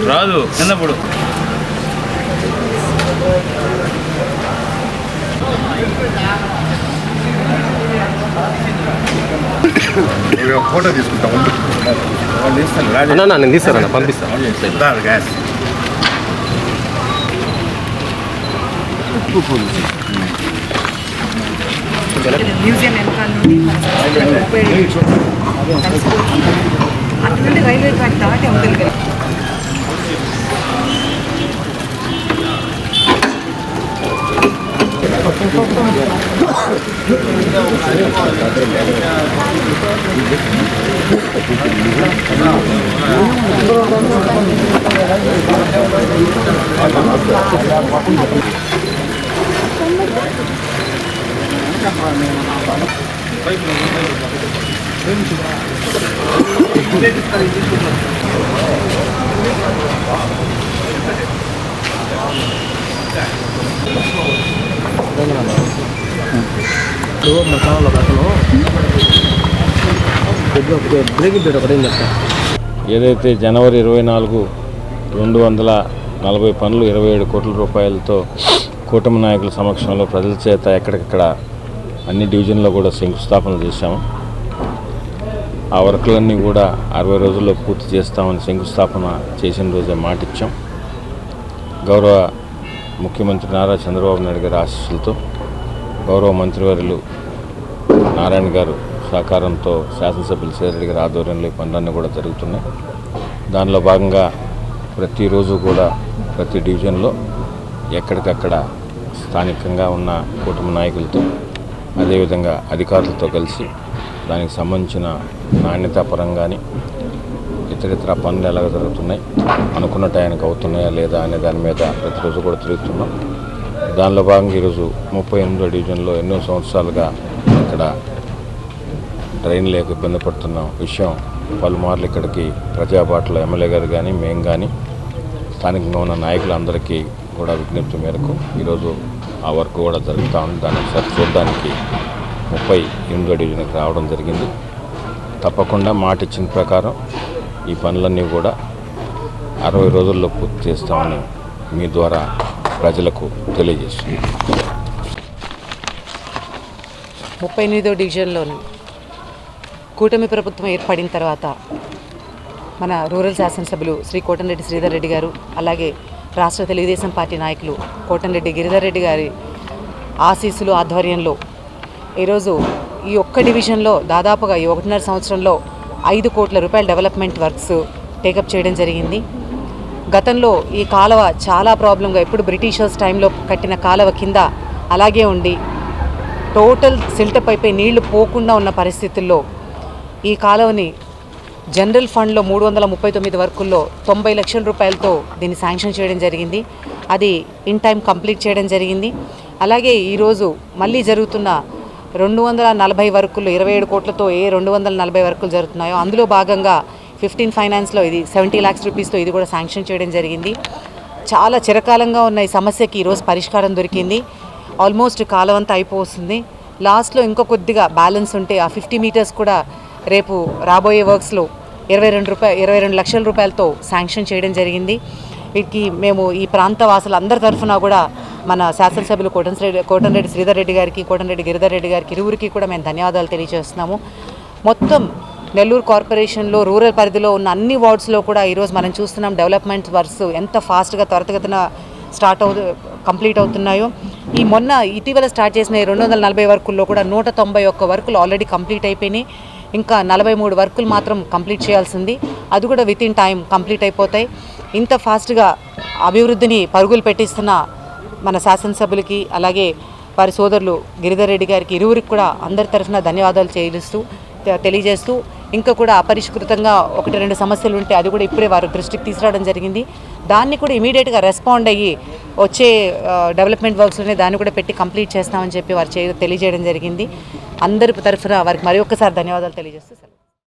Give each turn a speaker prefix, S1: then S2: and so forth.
S1: రాదు చిన్నప్పుడు
S2: ఫోటో తీసుకుంటాం
S3: నేను తీస్తాను పంపిస్తాను
S2: గ్యాస్
S4: మ్యూజియం వెనకాల నుండి అటు నుండి రైల్వే ట్రాక్ దాటి అవతలికి
S5: ఏదైతే జనవరి 24 240 పనులు 27 కోట్ల రూపాయలతో కూటమి నాయకుల సమక్షంలో ప్రజల చేత ఎక్కడికక్కడ అన్ని డివిజన్లో కూడా శంకుస్థాపనలు చేశాము. ఆ వర్కులన్నీ కూడా 60 రోజుల్లో పూర్తి చేస్తామని శంకుస్థాపన చేసిన రోజే మాటిచ్చాం. గౌరవ ముఖ్యమంత్రి నారా చంద్రబాబు నాయుడు గారి ఆశీస్సులతో గౌరవ మంత్రివర్యులు నారాయణ గారు సహకారంతో శాసనసభ్యులు శ్రీధర్ గారి ఆధ్వర్యంలో ఈ పనులన్నీ కూడా జరుగుతున్నాయి. దానిలో భాగంగా ప్రతిరోజు కూడా ప్రతి డివిజన్లో ఎక్కడికక్కడ స్థానికంగా ఉన్న కూటమి నాయకులతో అదేవిధంగా అధికారులతో కలిసి దానికి సంబంధించిన నాణ్యతా పరంగాని ఇతరితర పనులు ఎలాగ జరుగుతున్నాయి, అనుకున్న టైంకి అవుతున్నాయా లేదా అనే దాని మీద ప్రతిరోజు కూడా తిరుగుతున్నాం. దానిలో భాగంగా ఈరోజు 38వ డివిజన్లో ఎన్నో సంవత్సరాలుగా ఇక్కడ డ్రైన్ లేక ఇబ్బంది పడుతున్న విషయం పలుమార్లు ఇక్కడికి ప్రజాబాటలో ఎమ్మెల్యే గారు కానీ మేము కానీ స్థానికంగా ఉన్న నాయకులందరికీ కూడా విజ్ఞప్తి మేరకు ఈరోజు ఆ వర్క్ కూడా జరుగుతూ ఉంది. దాన్ని ఒకసారి చూడడానికి 38వ డివిజన్కి రావడం జరిగింది. తప్పకుండా మాట ఇచ్చిన ప్రకారం ఈ పనులన్నీ కూడా 60 రోజుల్లో పూర్తి చేస్తామని మీ ద్వారా ప్రజలకు తెలియజేస్తుంది.
S4: 38వ డివిజన్లోని కూటమి ప్రభుత్వం ఏర్పడిన తర్వాత మన రూరల్ శాసనసభ్యులు శ్రీ కోటంరెడ్డి శ్రీధర్ రెడ్డి గారు, అలాగే రాష్ట్ర తెలుగుదేశం పార్టీ నాయకులు కోటంరెడ్డి గిరిధర్ రెడ్డి గారి ఆశీస్సులు ఆధ్వర్యంలో ఈరోజు ఈ ఒక్క డివిజన్లో దాదాపుగా ఈ 1.5 సంవత్సరంలో 5 కోట్ల రూపాయల డెవలప్మెంట్ వర్క్స్ టేకప్ చేయడం జరిగింది. గతంలో ఈ కాలువ చాలా ప్రాబ్లంగా ఎప్పుడు బ్రిటిషర్స్ టైంలో కట్టిన కాలువ కింద అలాగే ఉండి టోటల్ సిల్టప్ అయిపోయి నీళ్లు పోకుండా ఉన్న పరిస్థితుల్లో ఈ కాలువని జనరల్ ఫండ్లో 339 వర్కుల్లో 90 లక్షల రూపాయలతో దీన్ని శాంక్షన్ చేయడం జరిగింది. అది ఇన్ టైం కంప్లీట్ చేయడం జరిగింది. అలాగే ఈరోజు మళ్ళీ జరుగుతున్న 240 వర్కులు 27 కోట్లతో 240 వర్కులు జరుగుతున్నాయో అందులో భాగంగా 15 ఫైనాన్స్లో ఇది 70 lakhs రూపీస్తో ఇది కూడా శాంక్షన్ చేయడం జరిగింది. చాలా చిరకాలంగా ఉన్న ఈ సమస్యకి ఈరోజు పరిష్కారం దొరికింది. ఆల్మోస్ట్ కాలవంతా అయిపోతుంది. లాస్ట్లో ఇంకో కొద్దిగా బ్యాలెన్స్ ఉంటే ఆ 50 మీటర్స్ కూడా రేపు రాబోయే వర్క్స్లో 22 లక్షల రూపాయలతో శాంక్షన్ చేయడం జరిగింది. వీటికి మేము ఈ ప్రాంత వాసులందరి తరఫున కూడా మన శాసనసభ్యులు కోటంరెడ్డి శ్రీధర్ రెడ్డి గారికి, కోటంరెడ్డి గిరిధర్ రెడ్డి గారికి ఇరువురికి కూడా మేము ధన్యవాదాలు తెలియజేస్తున్నాము. మొత్తం నెల్లూరు కార్పొరేషన్లో రూరల్ పరిధిలో ఉన్న అన్ని వార్డ్స్లో కూడా ఈరోజు మనం చూస్తున్నాం డెవలప్మెంట్ వర్క్స్ ఎంత ఫాస్ట్గా త్వరితగతిన కంప్లీట్ అవుతున్నాయో. ఈ మొన్న ఇటీవల స్టార్ట్ చేసిన 240 వర్కుల్లో కూడా 191 వర్కులు ఆల్రెడీ కంప్లీట్ అయిపోయినాయి. ఇంకా 43 వర్కులు మాత్రం కంప్లీట్ చేయాల్సింది. అది కూడా విత్ ఇన్ టైం కంప్లీట్ అయిపోతాయి. ఇంత ఫాస్ట్గా అభివృద్ధిని పరుగులు పెట్టిస్తున్న మన శాసనసభ్యులకి అలాగే వారి సోదరులు గిరిధర్ రెడ్డి గారికి ఇరువురికి కూడా అందరి తరఫున ధన్యవాదాలు తెలియజేస్తూ ఇంకా కూడా అపరిష్కృతంగా 1-2 సమస్యలు ఉంటే అది కూడా ఇప్పుడే వారు దృష్టికి తీసుకురావడం జరిగింది. దాన్ని కూడా ఇమీడియట్గా రెస్పాండ్ అయ్యి వచ్చే డెవలప్మెంట్ వర్క్స్లోనే దాన్ని కూడా పెట్టి కంప్లీట్ చేస్తామని చెప్పి వారు తెలియజేయడం జరిగింది. అందరి తరఫున వారికి మరి ఒక్కసారి ధన్యవాదాలు తెలియజేస్తూ